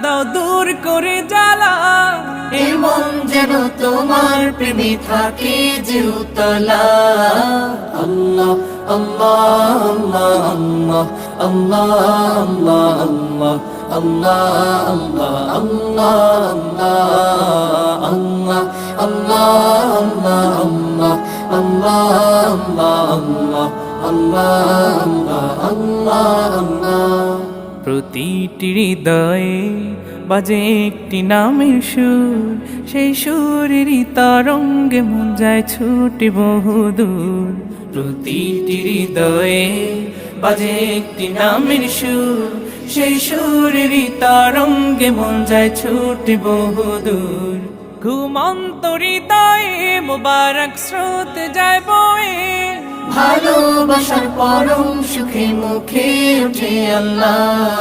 দাও দূর করে জ্বালা, এই মন যেন তোমার প্রেমে থাকে যে উতলা। আল্লাহ আল্লাহ আল্লাহ আল্লাহ আল্লাহ আল্লাহ আল্লাহ আল্লাহ আল্লাহ আল্লাহ আল্লাহ আল্লাহ। প্রতিটি হৃদয়ে বাজে একটি নামের সুর, সেই সুরেরই তরঙ্গে মন যায় ছুটে বহুদূর। প্রতিটি হৃদয়ে বাজে একটি নামের সুর, সেই সুরেরই তরঙ্গে মন যায় ছুটে বহুদূর। ঘুমন্ত হৃদয়ে মোবারক স্রোত যায় বয়ে, ভালোবাসার পরম সুখে মুখে উঠে আল্লাহ।